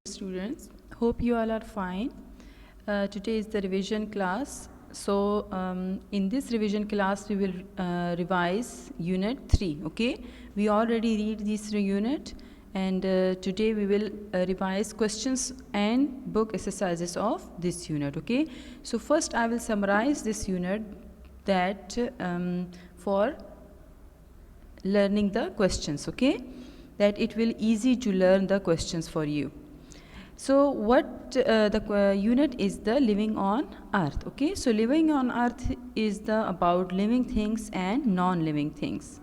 Students, hope you all are fine. Today is the revision class. So in this revision class we will revise unit 3. Okay, we already read this unit, and today we will revise questions and book exercises of this unit. Okay, so first I will summarize this unit that for learning the questions. Okay, that it will easy to learn the questions for you. So what the unit is the living on earth. Okay, so living on earth is the about living things and non-living things.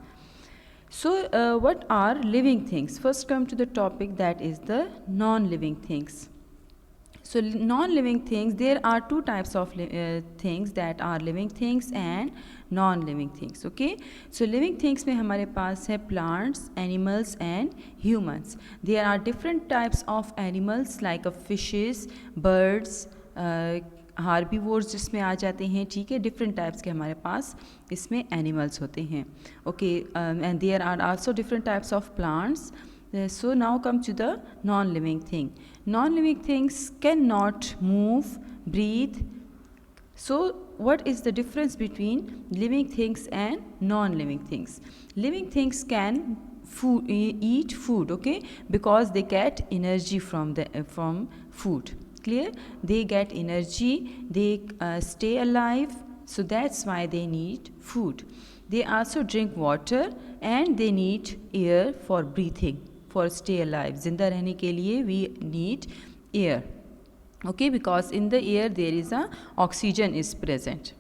So what are living things? First come to the topic that is the non-living things. So non-living things, there are two types of things that are living things and non-living things. Okay, so living things में हमारे पास है plants, animals and humans. There are different types of animals like fishes, birds, herbivores जिसमें आ जाते हैं. ठीक है, different types के हमारे पास इसमें एनिमल्स होते हैं. Okay, and there are also different types of plants. So now come to the non-living thing. Non-living things cannot move, breathe. So what is the difference between living things and non-living things? Living things can eat food, okay, because they get energy from food. Clear? They get energy, they stay alive, so that's why they need food. They also drink water and they need air for breathing. For stay alive, जिंदा रहने के लिए we need air. Okay, because in the air there is a oxygen is present.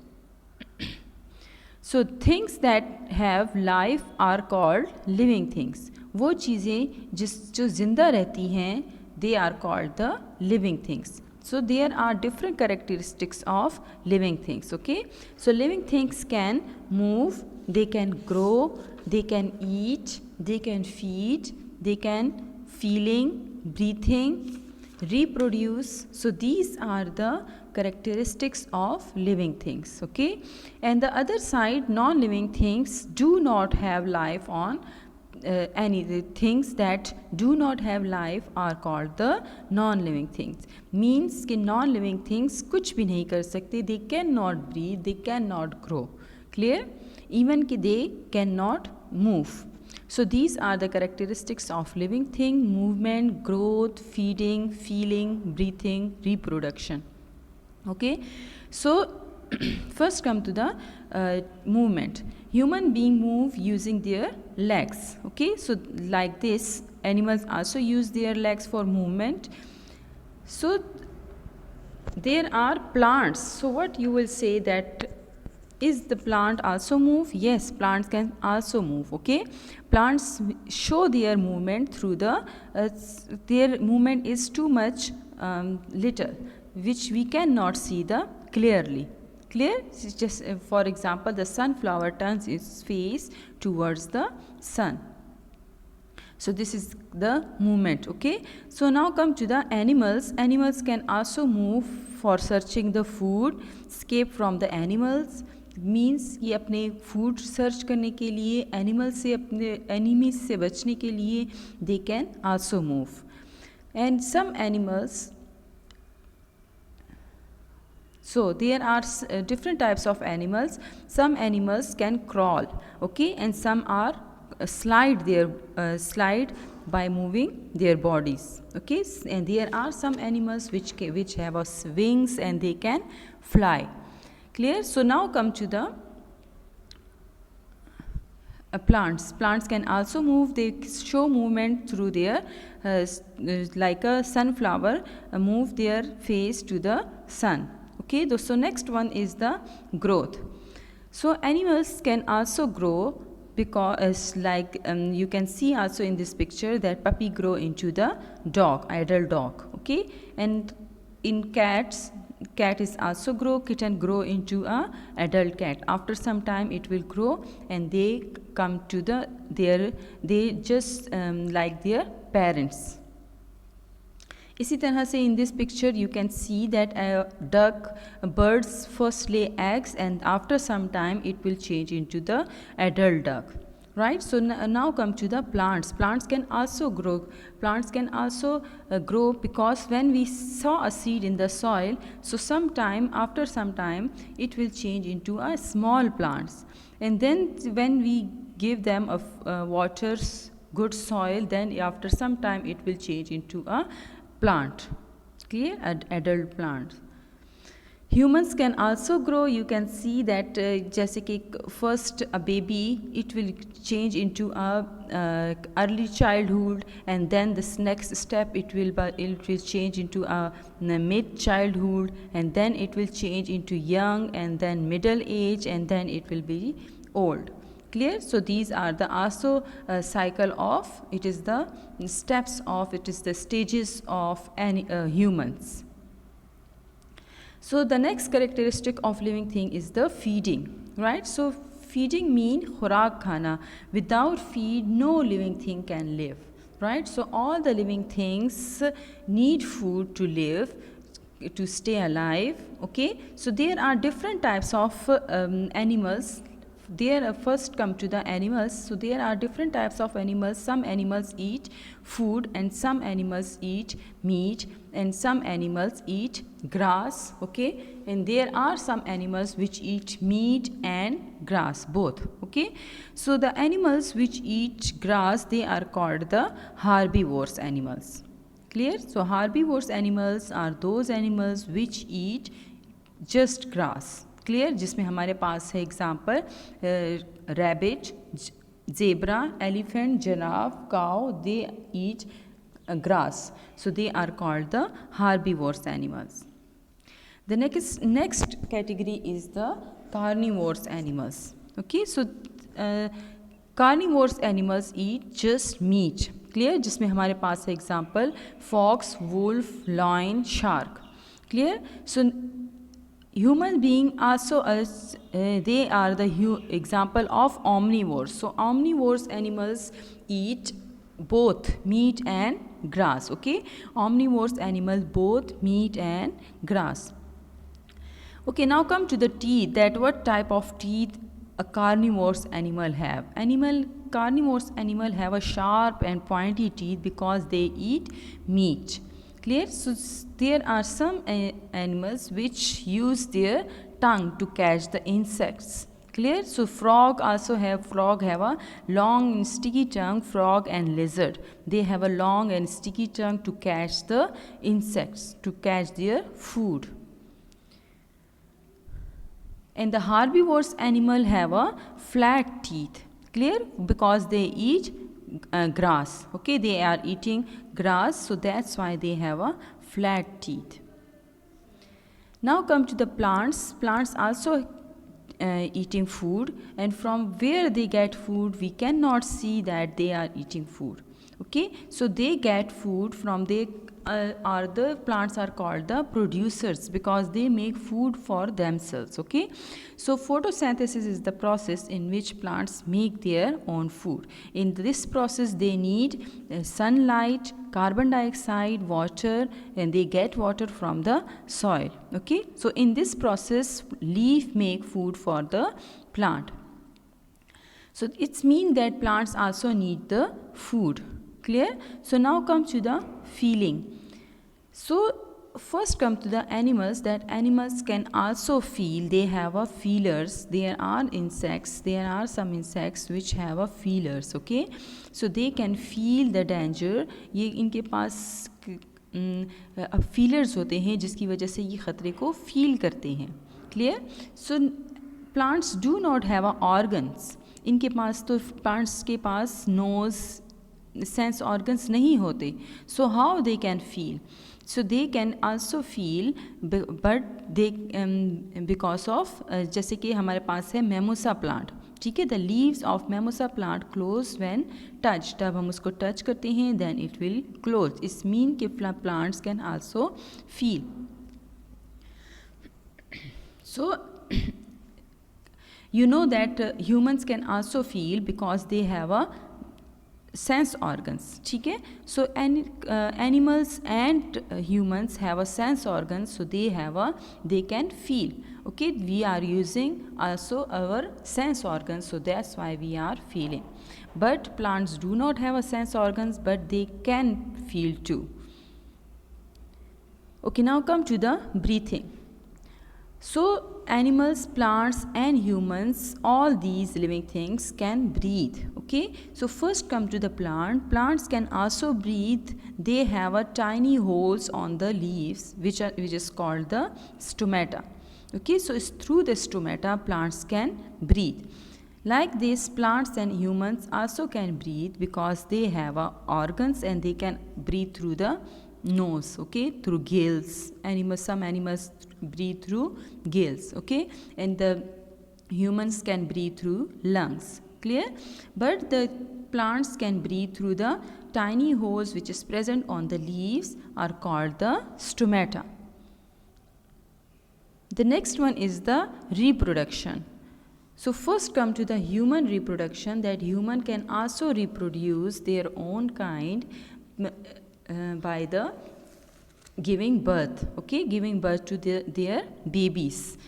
So things that have life are called living things. वो चीज़ें जो जिंदा रहती हैं they are called the living things. So there are different characteristics of living things. Okay, so living things can move, they can grow, they can eat, they can feed, they can feeling, breathing, reproduce. So these are the characteristics of living things. Okay, and the other side, non-living things do not have life on the things that do not have life are called the non-living things. Means कि non-living things कुछ भी नहीं कर सकते. They cannot breathe, they cannot grow. Clear? Even कि they cannot move. So these are the characteristics of living thing: movement, growth, feeding, feeling, breathing, reproduction. Okay, so first come to the movement. Human being move using their legs. Okay, so like this, animals also use their legs for movement. So there are plants. So what you will say that is the plant also move? Yes, plants can also move. Okay, plants show their movement through the their movement is too much little, which we cannot see the clearly. Clear? Just for example, the sunflower turns its face towards the sun. So this is the movement. Okay, so now come to the animals. Animals can also move for searching the food, escape from the animals. Means ये अपने food search करने के लिए, animal से अपने enemies से बचने के लिए they can also move. And some animals, so there are different types of animals. Some animals can crawl, okay, and some are slide by moving their bodies. Okay, and there are some animals which have wings and they can fly. Clear? So now come to the plants. Plants can also move. They show movement through their like a sunflower move their face to the sun. Okay, so next one is the growth. So animals can also grow because like you can see also in this picture that puppy grow into the dog, adult dog. Okay, and in cats, cat is also grow, kitten grow into a adult cat. After some time it will grow and they come to they just like their parents. इसी तरह से in this picture you can see that birds first lay eggs and after some time it will change into the adult duck. right? So now come to the plants. Plants can also grow. Plants can also grow because when we sow a seed in the soil, so after some time it will change into a small plants, and then when we give them a water's good soil, then after some time it will change into a plant, clear, adult plant. Humans can also grow. You can see that जैसे कि first a baby, it will change into a early childhood, and then this next step it will change into a mid childhood, and then it will change into young, and then middle age, and then it will be old. Clear? So these are the also cycle of, it is the steps of, it is the stages of any humans. So the next characteristic of living thing is the feeding, right? So feeding mean खुराक खाना. Without feed, no living thing can live, right? So all the living things need food to live, to stay alive. Okay, so there are different types of animals. There first come to the animals. So there are different types of animals. Some animals eat food, and some animals eat meat, and some animals eat grass. Okay, and there are some animals which eat meat and grass both. Okay, so the animals which eat grass, they are called the herbivorous animals. Clear? So herbivorous animals are those animals which eat just grass. Clear? जिसमें हमारे पास है example rabbit, zebra, elephant, giraffe, cow, they eat grass. So they are called the herbivorous animals. The next category is the carnivorous animals. Okay, so carnivorous animals eat just meat. Clear? जिसमें हमारे पास है example fox, wolf, lion, shark. Clear? So human being also they are the example of omnivores. So omnivores animals eat both meat and grass. Okay, omnivores animals both meat and grass. Okay, now come to the teeth, that what type of teeth a carnivorous animal have. Carnivorous animal have a sharp and pointy teeth because they eat meat. Clear? So there are some animals which use their tongue to catch the insects. Clear? So frog have a long and sticky tongue. Frog and lizard, they have a long and sticky tongue to catch the insects, to catch their food. And the herbivorous animal have a flat teeth. Clear? Because they eat grass. Okay, they are eating grass, so that's why they have a flat teeth. Now come to the plants. Plants also eating food, and from where they get food we cannot see that they are eating food. Okay, so they get food from the plants are called the producers because they make food for themselves. Okay, so photosynthesis is the process in which plants make their own food. In this process they need sunlight, carbon dioxide, water, and they get water from the soil. Okay, so in this process leaf make food for the plant. So it's mean that plants also need the food. Clear? So now come to the feeling. So first come to the animals, that animals can also feel. They have a feelers. There are insects. There are some insects which have a feelers. Okay, so they can feel the danger. ये इनके पास feelers होते हैं जिसकी वजह से ये खतरे को feel करते हैं. Clear? So plants do not have a organs. इनके पास तो plants के पास nose, sense organs नहीं होते. So how they can feel? So they can also feel, but they because of जैसे कि हमारे पास है मेमोसा प्लांट. ठीक है, the leaves of mimosa plant close when touched. जब हम उसको touch करते हैं then it will close. It mean कि plants can also feel. So you know that humans can also feel because they have a sense organs. ठीक है, so animals and humans have a sense organs, so they can feel. Okay, we are using also our sense organs, so that's why we are feeling. But plants do not have a sense organs, but they can feel too. Okay, now come to the breathing. So animals, plants and humans, all these living things can breathe. Okay, so first come to the plant. Plants can also breathe. They have a tiny holes on the leaves which is called the stomata. Okay, so it's through the stomata plants can breathe. Like this, plants and humans also can breathe because they have organs and they can breathe through the nose, okay, through gills. Some animals breathe through gills, okay, and the humans can breathe through lungs. Clear? But the plants can breathe through the tiny holes which is present on the leaves are called the stomata. The next one is the reproduction. So first come to the human reproduction, that human can also reproduce their own kind by the giving birth, okay, giving birth to their babies.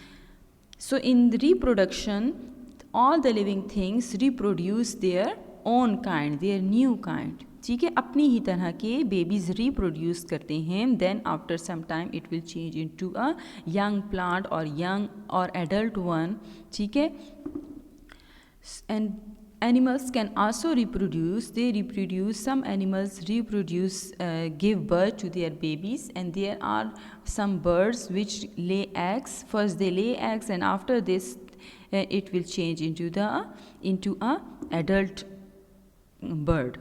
So in the reproduction, all the living things reproduce their own kind, their new kind. ठीक है, अपनी ही तरह के babies reproduce करते हैं. Then after some time it will change into a young plant और young और adult one. ठीक है, and animals can also reproduce. They reproduce. Some animals reproduce, give birth to their babies, and there are some birds which lay eggs. First they lay eggs, and after this it will change into a adult bird.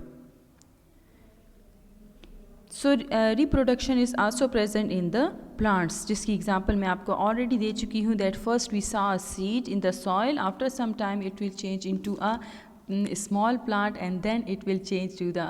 So reproduction is also present in the plants, जिसकी example मैं आपको already दे चुकी हूँ. That first we saw a seed in the soil. After some time it will change into a small plant, and then it will change to the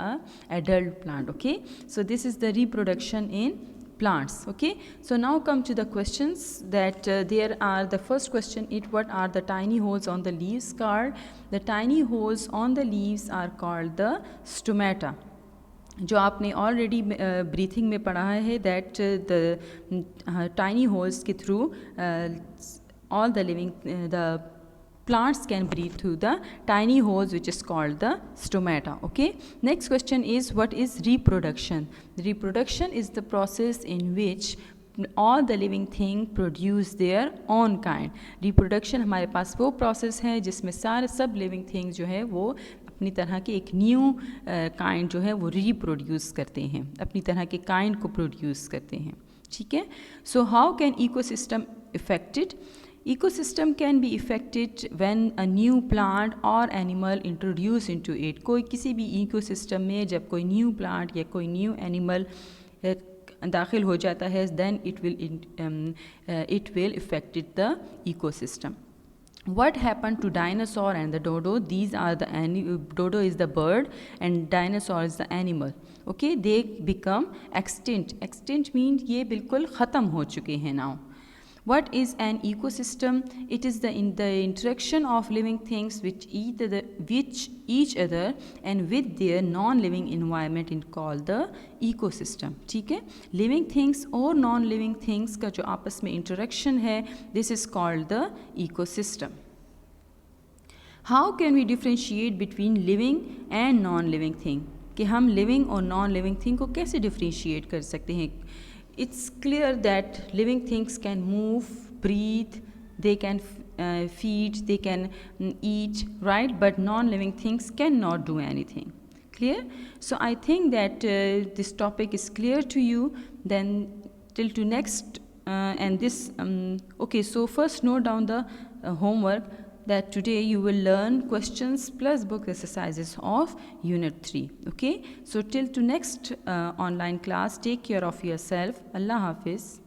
adult plant. Okay, so this is the reproduction in plants. Okay, so now come to the questions. That there are, the first question is, what are the tiny holes on the leaves called? The tiny holes on the leaves are called the stomata. जो आपने already breathing में पढ़ा है, that the tiny holes के through all the living the plants can breathe through the tiny holes which is called the stomata. Okay, next question is, what is reproduction? Reproduction is the process in which all the living thing produce their own kind. Reproduction हमारे पास वो process है जिसमें सारे सब living things जो है वो अपनी तरह के एक न्यू काइंड जो है वो रिप्रोड्यूस करते हैं, अपनी तरह के काइंड को प्रोड्यूस करते हैं. ठीक है, so how can ecosystem affected? Ecosystem can be affected when a new plant or animal introduce into it. कोई किसी भी ecosystem में जब कोई new plant या कोई new animal दाखिल हो जाता है, then it will affect the ecosystem. What happened to dinosaur and the dodo? These are the dodo is the bird and dinosaur is the animal. Okay, they become extinct. Extinct means ये बिल्कुल ख़त्म हो चुके हैं now. What is an ecosystem? It is the interaction of living things which each other and with their non-living environment is called the ecosystem. ठीक है, living things और non-living things का जो आपस में interaction है, this is called the ecosystem. How can we differentiate between living and non-living thing? कि हम living और non-living thing को कैसे differentiate कर सकते हैं? It's clear that living things can move, breathe, they can feed, they can eat, right? But non-living things cannot do anything. Clear? So I think that this topic is clear to you. Then till to next and this okay, so first note down the homework that today you will learn questions plus book exercises of unit 3. Okay, so till to next online class, take care of yourself. Allah Hafiz.